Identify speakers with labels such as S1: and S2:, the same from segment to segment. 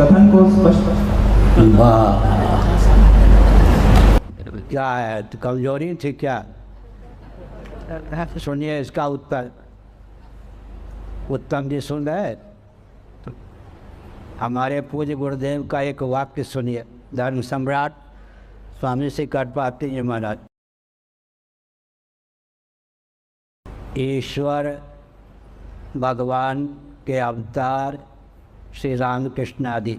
S1: कथन को स्पष्ट।
S2: वाह, क्या है, तो कमजोरी थी क्या? सुनिए इसका उत्तर। उत्तम जी सुन रहे? हमारे पूज्य गुरुदेव का एक वाक्य सुनिए, धर्म सम्राट स्वामी श्री कटपात्री जी महाराज। ईश्वर भगवान के अवतार श्री रामकृष्ण आदि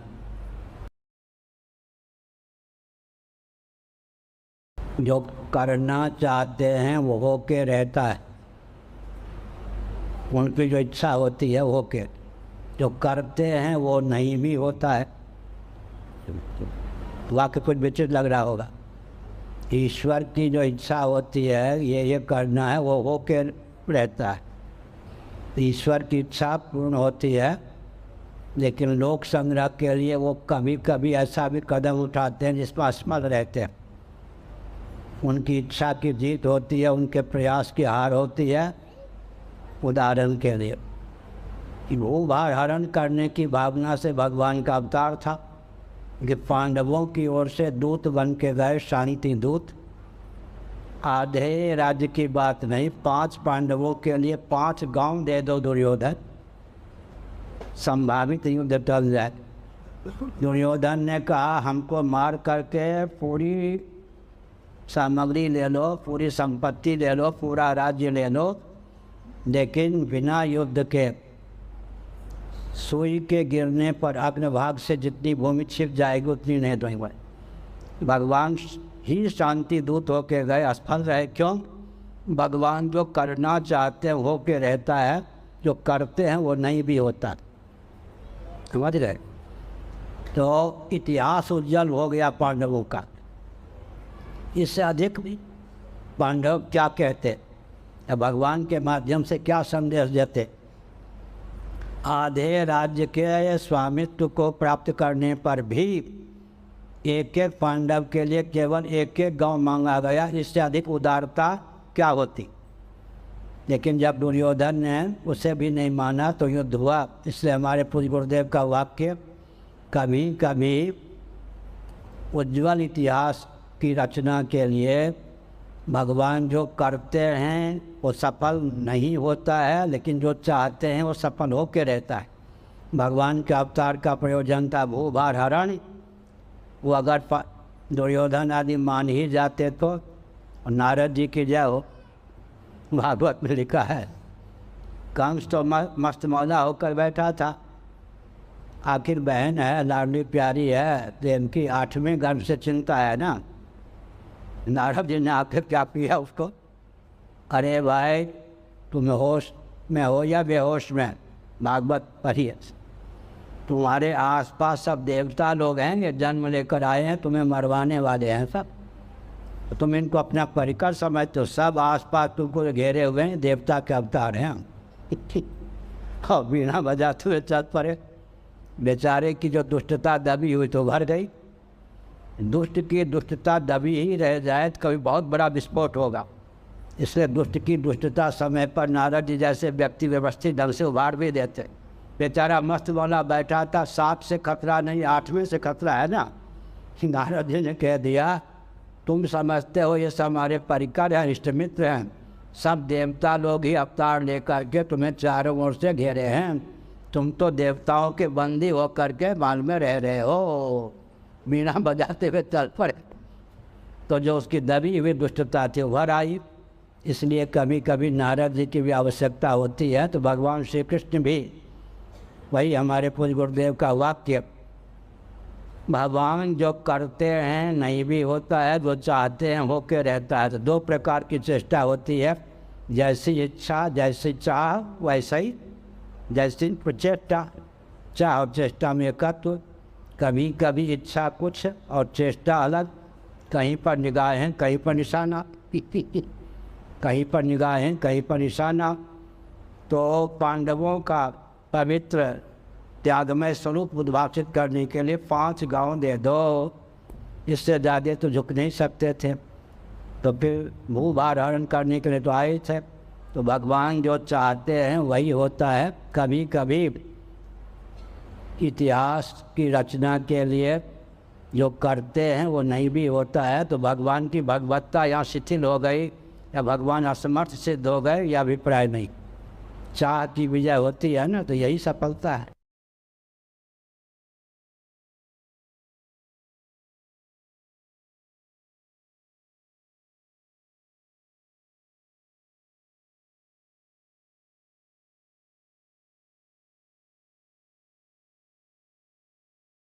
S2: जो करना चाहते हैं वो होके रहता है, उनकी जो इच्छा होती है वो होके, जो करते हैं वो नहीं भी होता है। वाक्य कुछ विचित्र लग रहा होगा। ईश्वर की जो इच्छा होती है ये करना है, वो होके रहता है। ईश्वर की इच्छा पूर्ण होती है, लेकिन लोक संग्रह के लिए वो कभी कभी ऐसा भी कदम उठाते हैं जिसमें असफल रहते हैं। उनकी इच्छा की जीत होती है, उनके प्रयास की हार होती है। उदाहरण के लिए भूभार हरण करने की भावना से भगवान का अवतार था कि पांडवों की ओर से दूत बन के गए, शांति दूत। आधे राज्य की बात नहीं, 5 पांडवों के लिए 5 गांव दे दो दुर्योधन, संभावित युद्ध टल जाए। दुर्योधन ने कहा हमको मार करके पूरी सामग्री ले लो, पूरी संपत्ति ले लो, पूरा राज्य ले लो, लेकिन बिना युद्ध के सुई के गिरने पर अग्रभाग से जितनी भूमि छिप जाएगी उतनी नहीं दूंगा। भगवान ही शांति दूत होके गए, असफल रहे। क्यों? भगवान जो करना चाहते हैं हो के रहता है, जो करते हैं वो नहीं भी होता। समझ रहे? तो इतिहास उज्जवल हो गया पांडवों का। इससे अधिक भी पांडव क्या कहते, भगवान के माध्यम से क्या संदेश देते? आधे राज्य के स्वामित्व को प्राप्त करने पर भी एक एक पांडव के लिए केवल एक एक गांव मांगा गया। इससे अधिक उदारता क्या होती? लेकिन जब दुर्योधन ने उसे भी नहीं माना तो युद्ध हुआ। इसलिए हमारे पूज्य गुरुदेव का वाक्य, कभी कभी उज्ज्वल इतिहास की रचना के लिए भगवान जो करते हैं वो सफल नहीं होता है, लेकिन जो चाहते हैं वो सफल होके रहता है। भगवान के अवतार का प्रयोजन था भूभार हरण। वो अगर दुर्योधन आदि मान ही जाते तो, नारद जी की जय हो, भागवत में लिखा है कंस तो मस्त मौला होकर बैठा था। आखिर बहन है, लाडली प्यारी है, तो इनकी 8वें गर्भ से चिंता है ना। नारद जी ने आखिर क्या किया उसको, अरे भाई तुम होश में हो या बेहोश में, भागवत पढ़िए, तुम्हारे आसपास सब देवता लोग हैं, ये जन्म लेकर आए हैं, तुम्हें मरवाने वाले हैं सब। तो तुम इनको अपना परिकर समझते हो, सब आसपास तुमको घेरे हुए हैं, देवता के अवतार हैं। और बिना बजाते हुए चल पड़े। बेचारे की जो दुष्टता दबी हुई तो भर गई। दुष्ट की दुष्टता दबी ही रह जाए तो कभी बहुत बड़ा विस्फोट होगा। इसलिए दुष्ट की दुष्टता समय पर नारद जी जैसे व्यक्ति व्यवस्थित ढंग से उभार भी देते। बेचारा मस्त वाला बैठा था, 7 से खतरा नहीं 8वें से खतरा है ना। नारद जी ने कह दिया तुम समझते हो ये सब हमारे परिकर हैं, इष्ट मित्र हैं, सब देवता लोग ही अवतार लेकर के तुम्हें चारों ओर से घेरे हैं, तुम तो देवताओं के बंदी होकर के माल में रह रहे हो। बीना बजाते हुए चल पड़े। तो जो उसकी दबी हुई दुष्टता थी उभर आई। इसलिए कभी कभी नारद जी की भी आवश्यकता होती है। तो भगवान श्री कृष्ण भी, वही हमारे पूज्य गुरुदेव का वाक्य, भगवान जो करते हैं नहीं भी होता है, जो चाहते हैं होके रहता है। तो 2 प्रकार की चेष्टा होती है, जैसी इच्छा जैसी चाह वैसे ही, जैसी प्रचेष्टा। चाह और चेष्टा में एकत्व। कभी कभी इच्छा कुछ और चेष्टा अलग, कहीं पर निगाहें कहीं पर निशाना, कहीं पर निगाहें कहीं पर निशाना। तो पांडवों का पवित्र त्यागमय स्वरूप उद्भाषित करने के लिए 5 गांव दे दो, इससे ज़्यादा तो झुक नहीं सकते थे। तो फिर भूभार हरण करने के लिए तो आए थे। तो भगवान जो चाहते हैं वही होता है। कभी कभी इतिहास की रचना के लिए जो करते हैं वो नहीं भी होता है, तो भगवान की भगवत्ता यहाँ शिथिल हो गई या भगवान असमर्थ सिद्ध हो गए, यह अभिप्राय नहीं। चाह की विजय होती है ना, तो यही सफलता है।